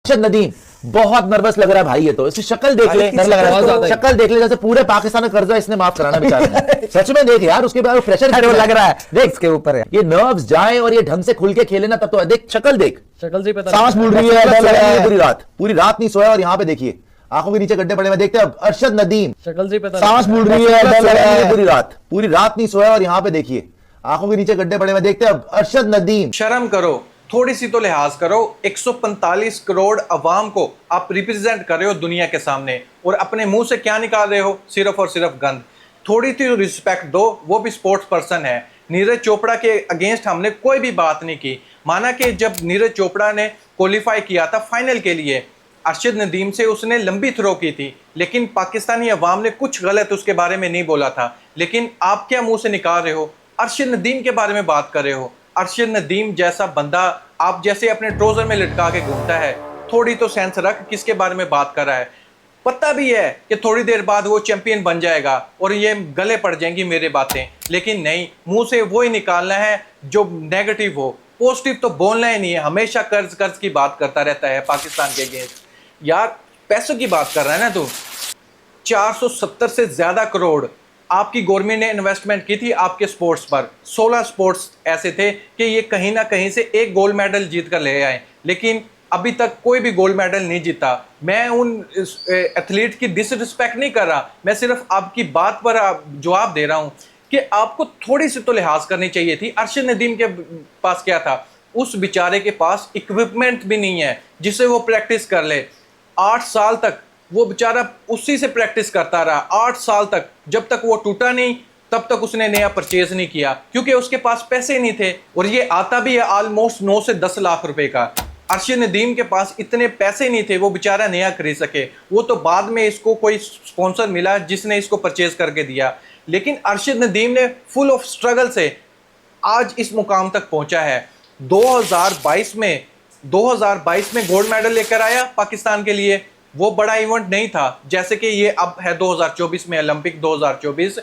अरशद नदीम बहुत नर्वस लग रहा है भाई, ये तो इसकी शक्ल देख ले, डर लग रहा है, शक्ल देख ले जैसे पूरे पाकिस्तान का कर्जा इसने माफ कराना बेचारा। सच में देख यार, उसके बाद प्रेशर लग रहा है, देख इसके ऊपर है, ये नर्व्स जाए और ये ढंग से खुल के खेले ना तब तो देख, शक्ल देख, शक्ल से पता, सांस फूल रही है, डर लग रहा है, पूरी रात नहीं सोया, और यहाँ पे देखिए आंखों के नीचे गड्ढे पड़े हुए, देखते हैं अरशद नदीम, शक्ल से पता, सांस फूल रही है, डर लग रहा है, पूरी रात नहीं सोया, और यहाँ पे देखिए आंखों के नीचे गड्ढे पड़े हुए, देखते हैं अरशद नदीम। शर्म करो, थोड़ी सी तो लिहाज करो। 145 करोड़ अवाम को आप रिप्रेजेंट कर रहे हो दुनिया के सामने, और अपने मुंह से क्या निकाल रहे हो, सिर्फ और सिर्फ गंद। थोड़ी सी रिस्पेक्ट दो, वो भी स्पोर्ट्स पर्सन है। नीरज चोपड़ा के अगेंस्ट हमने कोई भी बात नहीं की। माना कि जब नीरज चोपड़ा ने क्वालिफाई किया था फाइनल के लिए, अरशद नदीम से उसने लंबी थ्रो की थी, लेकिन पाकिस्तानी अवाम ने कुछ गलत उसके बारे में नहीं बोला था। लेकिन आप क्या मुंह से निकाल रहे हो, अरशद नदीम के बारे में बात कर रहे हो। अरशद नदीम जैसा बंदा आप जैसे अपने ट्राउजर में लटका के घूमता है, थोड़ी तो सेंस रख, किसके बारे में बात कर रहा है। पता भी है कि थोड़ी देर बाद वो चैंपियन बन जाएगा और ये गले पड़ जाएंगी मेरी बातें, लेकिन नहीं, मुंह से वो ही निकालना है जो नेगेटिव हो, पॉजिटिव तो बोलना ही नहीं है। हमेशा कर्ज की बात करता रहता है पाकिस्तान के अगेंस्ट। यार पैसों की बात कर रहा है ना तू, 470 से ज्यादा करोड़ आपकी गवर्नमेंट ने इन्वेस्टमेंट की थी आपके स्पोर्ट्स पर। 16 स्पोर्ट्स ऐसे थे कि ये कहीं ना कहीं से एक गोल्ड मेडल जीत कर ले आए, लेकिन अभी तक कोई भी गोल्ड मेडल नहीं जीता। मैं उन एथलीट की डिसरिस्पेक्ट नहीं कर रहा, मैं सिर्फ आपकी बात पर जवाब दे रहा हूं कि आपको थोड़ी सी तो लिहाज करनी चाहिए थी। अरशद नदीम के पास क्या था, उस बेचारे के पास इक्विपमेंट भी नहीं है जिससे वो प्रैक्टिस कर ले। 8 साल तक वो बेचारा उसी से प्रैक्टिस करता रहा, 8 साल तक, जब तक वो टूटा नहीं तब तक उसने नया परचेज नहीं किया, क्योंकि उसके पास पैसे नहीं थे। और ये आता भी है ऑलमोस्ट 9 से 10 लाख रुपए का। अरशद नदीम के पास इतने पैसे नहीं थे वो बेचारा नया खरीद सके, वो तो बाद में इसको कोई स्पॉन्सर मिला जिसने इसको परचेज करके दिया। लेकिन अरशद नदीम ने फुल ऑफ स्ट्रगल से आज इस मुकाम तक पहुंचा है। 2022 में गोल्ड मेडल लेकर आया पाकिस्तान के लिए, वो बड़ा इवेंट नहीं था जैसे कि ये अब है 2024 में ओलंपिक 2024,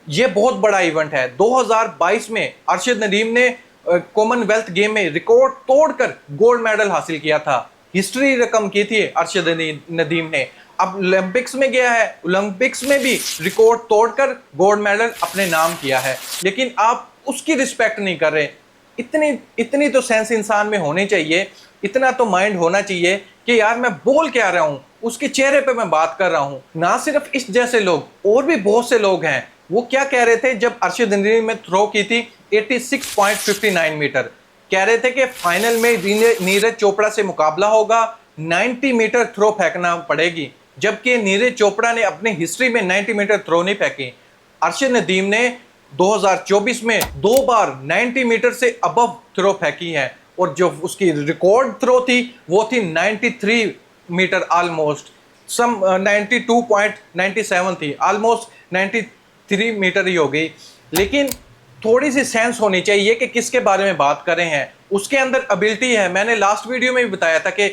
ये बहुत बड़ा इवेंट है। 2022 में अरशद नदीम ने कॉमनवेल्थ गेम में रिकॉर्ड तोड़कर गोल्ड मेडल हासिल किया था, हिस्ट्री रकम की थी अरशद नदीम ने। अब ओलंपिक्स में गया है, ओलंपिक्स में भी रिकॉर्ड तोड़कर गोल्ड मेडल अपने नाम किया है, लेकिन आप उसकी रिस्पेक्ट नहीं कर रहे। इतनी तो सेंस इंसान में होनी चाहिए, इतना तो माइंड होना चाहिए कि यार मैं बोल क्या रहा हूँ, उसके चेहरे पे मैं बात कर रहा हूँ। ना सिर्फ इस जैसे लोग, और भी बहुत से लोग हैं। वो क्या कह रहे थे जब अरशद नदीम में थ्रो की थी 86.59 मीटर, कह रहे थे कि फाइनल में नीरज चोपड़ा से मुकाबला होगा, 90 मीटर थ्रो फेंकना पड़ेगी, जबकि नीरज चोपड़ा ने अपनी हिस्ट्री में 90 मीटर थ्रो नहीं फेंकी। अरशद नदीम ने 2024 में 2 बार 90 मीटर से अबव थ्रो फेंकी है, और जो उसकी रिकॉर्ड थ्रो थी वो थी 93 मीटर, ऑलमोस्ट 92.97 थी, ऑलमोस्ट 93 मीटर ही हो गई। लेकिन थोड़ी सी सेंस होनी चाहिए कि किसके बारे में बात कर रहे हैं। उसके अंदर एबिलिटी है, मैंने लास्ट वीडियो में भी बताया था कि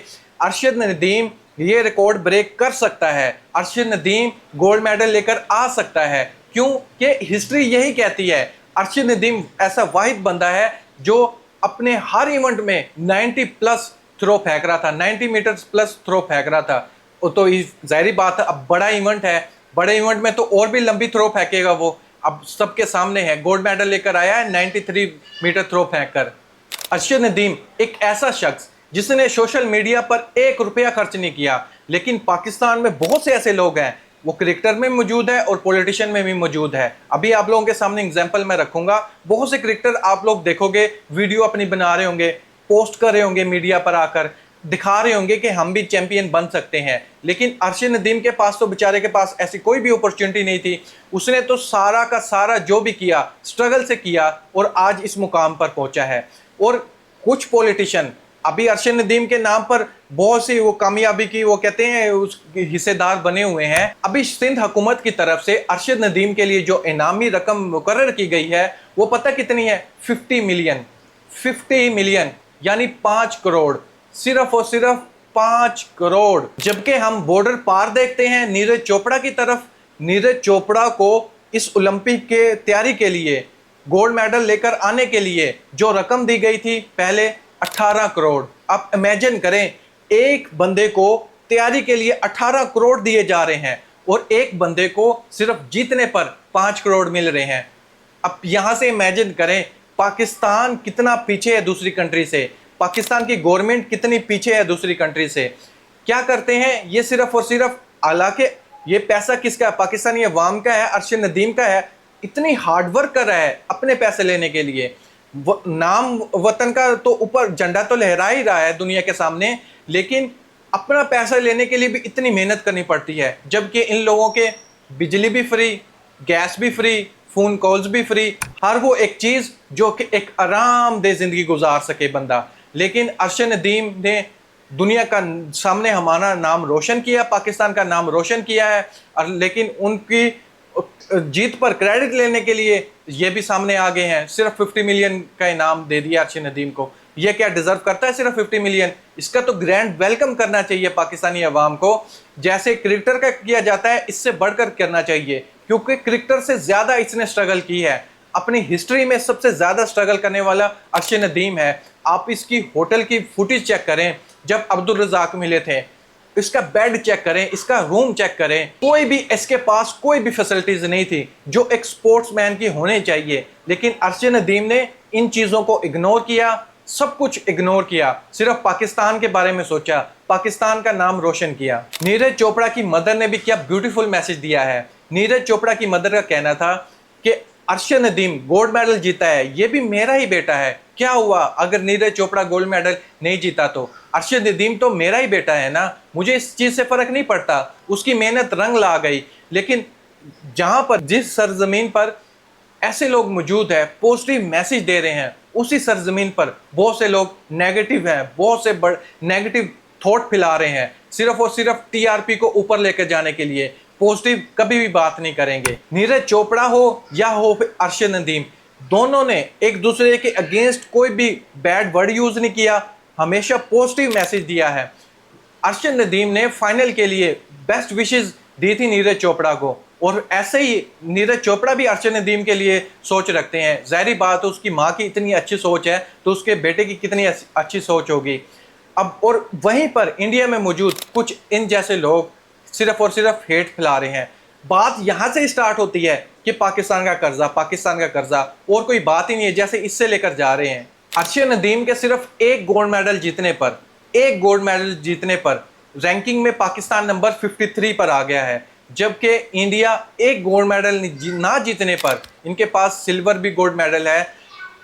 अरशद नदीम ये रिकॉर्ड ब्रेक कर सकता है, अरशद नदीम गोल्ड मेडल लेकर आ सकता है। क्यों कि हिस्ट्री यही कहती है। अरशद नदीम ऐसा वाहिद बंदा है जो अपने हर इवेंट में 90 प्लस थ्रो फेंक रहा था, 90 मीटर प्लस थ्रो फेंक रहा था। तो जाहिर बात है, अब बड़ा इवेंट है, बड़े इवेंट में तो और भी लंबी थ्रो फेंकेगा वो। अब सबके सामने है, गोल्ड मेडल लेकर आया है 93 मीटर थ्रो फेंक कर। अरशद नदीम एक ऐसा शख्स जिसने सोशल मीडिया पर 1 रुपया खर्च नहीं किया, लेकिन पाकिस्तान में बहुत से ऐसे लोग हैं, वो क्रिकेटर में मौजूद है और पॉलिटिशियन में भी मौजूद है। अभी आप लोगों के सामने एग्जांपल मैं रखूंगा, बहुत से क्रिकेटर आप लोग देखोगे वीडियो अपनी बना रहे होंगे, पोस्ट कर रहे होंगे, मीडिया पर आकर दिखा रहे होंगे कि हम भी चैंपियन बन सकते हैं। लेकिन अरशद नदीम के पास तो बेचारे के पास ऐसी कोई भी अपॉर्चुनिटी नहीं थी। उसने तो सारा का सारा जो भी किया स्ट्रगल से किया और आज इस मुकाम पर पहुंचा है। और कुछ पॉलिटिशियन अभी अरशद नदीम के नाम पर बहुत सी वो कामयाबी की वो कहते हैं उसके हिस्सेदार बने हुए हैं। अभी सिंध हुकूमत की तरफ से अरशद नदीम के लिए जो इनामी रकम मुकर्रर की गई है वो पता कितनी है? 50 मिलियन यानी 5 करोड़, सिर्फ और सिर्फ 5 करोड़। जबकि हम बॉर्डर पार देखते हैं नीरज चोपड़ा की तरफ। नीरज चोपड़ा को इस ओलंपिक के तैयारी के लिए, गोल्ड मेडल लेकर आने के लिए जो रकम दी गई थी पहले 18 करोड़। आप इमेजिन करें एक बंदे को तैयारी के लिए 18 करोड़ दिए जा रहे हैं और एक बंदे को सिर्फ जीतने पर 5 करोड़ मिल रहे हैं। अब यहां से इमेजिन करें पाकिस्तान कितना पीछे है दूसरी कंट्री से, पाकिस्तान की गवर्नमेंट कितनी पीछे है दूसरी कंट्री से। क्या करते हैं ये सिर्फ और सिर्फ, हालांकि ये पैसा किसका है, पाकिस्तानी अवाम का है, अरशद नदीम का है। इतनी हार्डवर्क कर रहा है अपने पैसे लेने के लिए, नाम वतन का तो ऊपर झंडा तो लहरा ही रहा है दुनिया के सामने, लेकिन अपना पैसा लेने के लिए भी इतनी मेहनत करनी पड़ती है। जबकि इन लोगों के बिजली भी फ्री, गैस भी फ्री, फोन कॉल्स भी फ्री, हर वो एक चीज जो कि एक आरामदेह जिंदगी गुजार सके बंदा। लेकिन अरशद नदीम ने दुनिया का सामने हमारा नाम रोशन किया, पाकिस्तान का नाम रोशन किया है, और लेकिन उनकी जीत पर क्रेडिट लेने के लिए ये भी सामने आ गए हैं। सिर्फ 50 मिलियन का इनाम दे दिया अरशद नदीम को। ये क्या डिजर्व करता है सिर्फ 50 मिलियन? इसका तो ग्रैंड वेलकम करना चाहिए पाकिस्तानी अवाम को, जैसे क्रिकेटर का किया जाता है इससे बढ़कर करना चाहिए, क्योंकि क्रिकेटर से ज्यादा इसने स्ट्रगल की है। अपनी हिस्ट्री में सबसे ज्यादा स्ट्रगल करने वाला अरशद नदीम है। आप इसकी होटल की फुटेज चेक करें, जब अब्दुल रज़ाक मिले थे, इसका बेड चेक करें, इसका रूम चेक करें, कोई भी इसके पास कोई भी फैसिलिटीज नहीं थी जो एक स्पोर्ट्समैन की होनी चाहिए। लेकिन अरशद नदीम ने इन चीजों को इग्नोर किया, सब कुछ इग्नोर किया, सिर्फ पाकिस्तान के बारे में सोचा, पाकिस्तान का नाम रोशन किया। नीरज चोपड़ा की मदर ने भी क्या ब्यूटीफुल मैसेज दिया है। नीरज चोपड़ा की मदर का कहना था कि अरशद नदीम गोल्ड मेडल जीता है, ये भी मेरा ही बेटा है। क्या हुआ अगर नीरज चोपड़ा गोल्ड मेडल नहीं जीता तो? अरशद नदीम तो मेरा ही बेटा है ना, मुझे इस चीज से फर्क नहीं पड़ता। उसकी मेहनत रंग ला गई। लेकिन जहां पर, जिस सरजमीन पर ऐसे लोग मौजूद है, पॉजिटिव मैसेज दे रहे हैं, उसी सरजमीन पर बहुत से लोग नेगेटिव हैं, बहुत से नेगेटिव थॉट फैला रहे हैं, सिर्फ और सिर्फ टीआरपी को ऊपर लेकर जाने के लिए। पॉजिटिव कभी भी बात नहीं करेंगे। नीरज चोपड़ा हो या हो अरशद नदीम, दोनों ने एक दूसरे के अगेंस्ट कोई भी बैड वर्ड यूज नहीं किया, हमेशा पॉजिटिव मैसेज दिया है। अरशद नदीम ने फाइनल के लिए बेस्ट विशेस दी थी नीरज चोपड़ा को, और ऐसे ही नीरज चोपड़ा भी अरशद नदीम के लिए सोच रखते हैं। ज़ाहिर बात है, उसकी माँ की इतनी अच्छी सोच है तो उसके बेटे की कितनी अच्छी सोच होगी। अब और वहीं पर इंडिया में मौजूद कुछ इन जैसे लोग सिर्फ और सिर्फ हेट फैला रहे हैं। बात यहाँ से स्टार्ट होती है कि पाकिस्तान का कर्जा, पाकिस्तान का कर्जा, और कोई बात ही नहीं है, जैसे इससे लेकर जा रहे हैं। अरशद नदीम के सिर्फ एक गोल्ड मेडल जीतने पर रैंकिंग में पाकिस्तान नंबर 53 पर आ गया है, जबकि इंडिया एक गोल्ड मेडल ना जीतने पर, इनके पास सिल्वर भी गोल्ड मेडल है,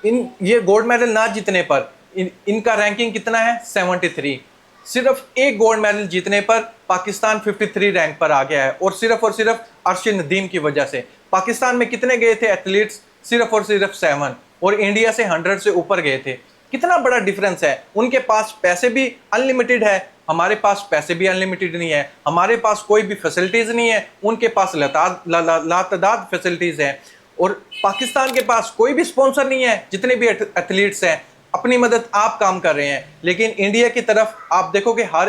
ये गोल्ड मेडल ना जीतने पर इनका रैंकिंग कितना है? 73। सिर्फ एक गोल्ड मेडल जीतने पर पाकिस्तान 53 रैंक पर आ गया है, और सिर्फ अरशद नदीम की वजह से। पाकिस्तान में कितने गए थे एथलीट्स? सिर्फ और सिर्फ 7, और इंडिया से 100 से ऊपर गए थे। कितना बड़ा डिफरेंस है। उनके पास पैसे भी अनलिमिटेड है, हमारे पास पैसे भी अनलिमिटेड नहीं है, हमारे पास कोई भी फैसिलिटीज नहीं है, उनके पास लातादाद फैसिलिटीज हैं। और पाकिस्तान के पास कोई भी स्पॉन्सर नहीं है। जितने भी एथलीट्स हैं अपनी मदद आप काम कर रहे हैं, लेकिन इंडिया की तरफ आप देखोगे हर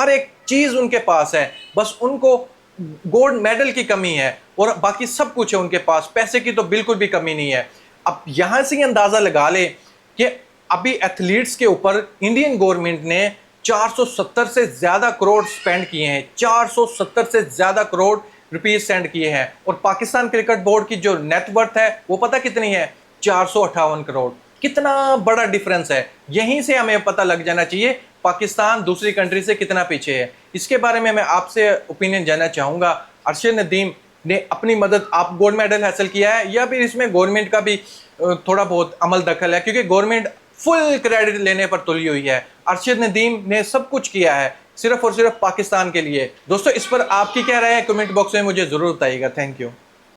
एक चीज उनके पास है, बस उनको गोल्ड मेडल की कमी है और बाकी सब कुछ है उनके पास, पैसे की तो बिल्कुल भी कमी नहीं है। अब यहां से ही अंदाजा लगा ले कि अभी एथलीट्स के ऊपर इंडियन गवर्नमेंट ने 470 से ज्यादा करोड़ स्पेंड किए हैं, 470 से ज्यादा करोड़ रुपीज सेंड किए हैं। और पाकिस्तान क्रिकेट बोर्ड की जो नेटवर्थ है वो पता कितनी है? 458 करोड़। कितना बड़ा डिफरेंस है। यहीं से हमें पता लग जाना चाहिए पाकिस्तान दूसरी कंट्री से कितना पीछे है। इसके बारे में मैं आपसे ओपिनियन जानना चाहूँगा। अरशद नदीम ने अपनी मदद, आप गोल्ड मेडल हासिल किया है, या फिर इसमें गवर्नमेंट का भी थोड़ा बहुत अमल दखल है? क्योंकि गवर्नमेंट फुल क्रेडिट लेने पर तुली हुई है। अरशद नदीम ने सब कुछ किया है सिर्फ और सिर्फ पाकिस्तान के लिए। दोस्तों, इस पर आपकी क्या राय है? कमेंट बॉक्स में मुझे जरूर बताइएगा। Thank you.